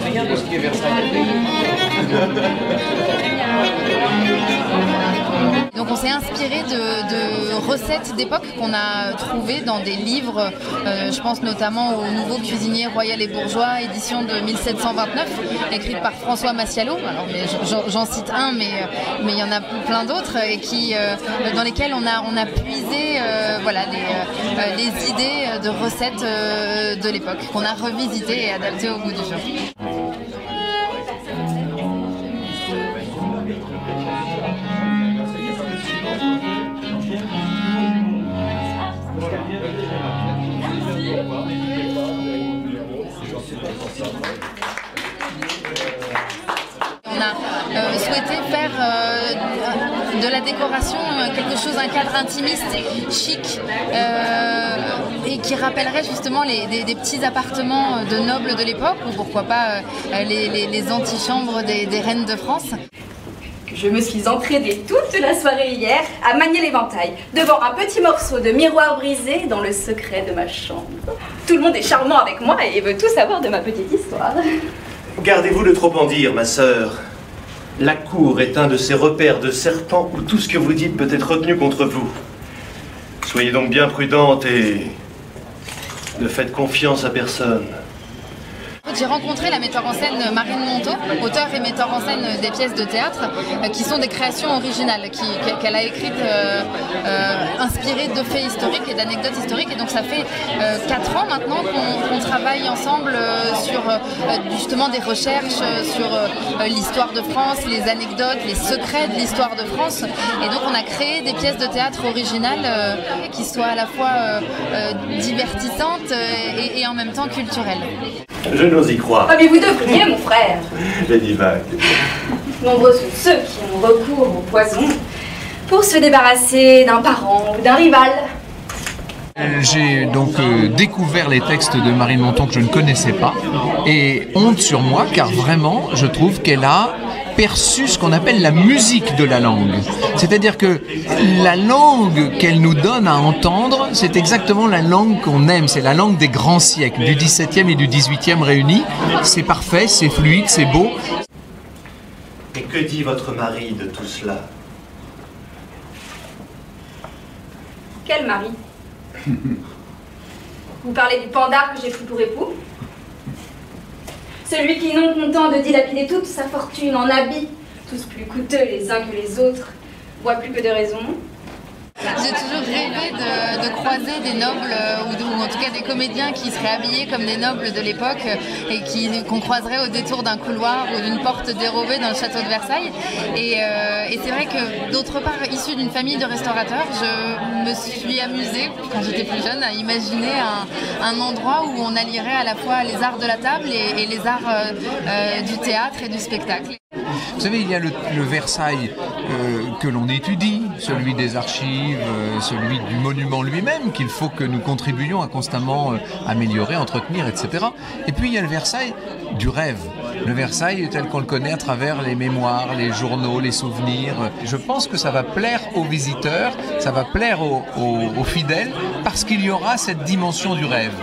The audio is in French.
Rien de ce qui est Versailles. Donc on s'est inspiré de recettes d'époque qu'on a trouvées dans des livres, je pense notamment au Nouveau cuisinier royal et bourgeois, édition de 1729, écrite par François Massialo. Alors j'en cite un, mais il y en a plein d'autres, et dans lesquels on a puisé voilà, les idées de recettes de l'époque, qu'on a revisitées et adaptées au goût du jour. On a souhaité faire de la décoration quelque chose, un cadre intimiste, chic, et qui rappellerait justement des petits appartements de nobles de l'époque, ou pourquoi pas les antichambres des reines de France. Je me suis entraînée toute la soirée hier à manier l'éventail, devant un petit morceau de miroir brisé dans le secret de ma chambre. Tout le monde est charmant avec moi et veut tout savoir de ma petite histoire. Gardez-vous de trop en dire, ma sœur. La cour est un de ces repères de serpents où tout ce que vous dites peut être retenu contre vous. Soyez donc bien prudente et ne faites confiance à personne. J'ai rencontré la metteur en scène Marine Monteau, auteure et metteur en scène des pièces de théâtre, qui sont des créations originales, qu'elle a écrites inspirées de faits historiques et d'anecdotes historiques. Et donc ça fait 4 ans maintenant qu'on travaille ensemble sur justement des recherches sur l'histoire de France, les anecdotes, les secrets de l'histoire de France. Et donc on a créé des pièces de théâtre originales qui soient à la fois divertissantes et en même temps culturelles. Je n'ose y croire. Ah mais vous devriez, mon frère. J'ai dit vague. Nombreux sont ceux qui ont recours au poison pour se débarrasser d'un parent ou d'un rival. J'ai donc découvert les textes de Marine Monteau que je ne connaissais pas, et honte sur moi, car vraiment je trouve qu'elle a perçu ce qu'on appelle la musique de la langue. C'est-à-dire que la langue qu'elle nous donne à entendre, c'est exactement la langue qu'on aime, c'est la langue des grands siècles, du XVIIe et du XVIIIe réunis. C'est parfait, c'est fluide, c'est beau. Et que dit votre mari de tout cela? Quel mari? Vous parlez du pandar que j'ai pris pour époux? Celui qui, non content de dilapider toute sa fortune en habits, tous plus coûteux les uns que les autres, voit plus que de raison. J'ai toujours rêvé de croiser des nobles, ou en tout cas des comédiens qui seraient habillés comme des nobles de l'époque et qu'on croiserait au détour d'un couloir ou d'une porte dérobée dans le château de Versailles. Et c'est vrai que, d'autre part, issue d'une famille de restaurateurs, je me suis amusée, quand j'étais plus jeune, à imaginer un endroit où on allierait à la fois les arts de la table et les arts du théâtre et du spectacle. Vous savez, il y a le Versailles que l'on étudie, celui des archives, celui du monument lui-même, qu'il faut que nous contribuions à constamment améliorer, entretenir, etc. Et puis il y a le Versailles du rêve. Le Versailles tel qu'on le connaît à travers les mémoires, les journaux, les souvenirs. Je pense que ça va plaire aux visiteurs, ça va plaire aux fidèles, parce qu'il y aura cette dimension du rêve.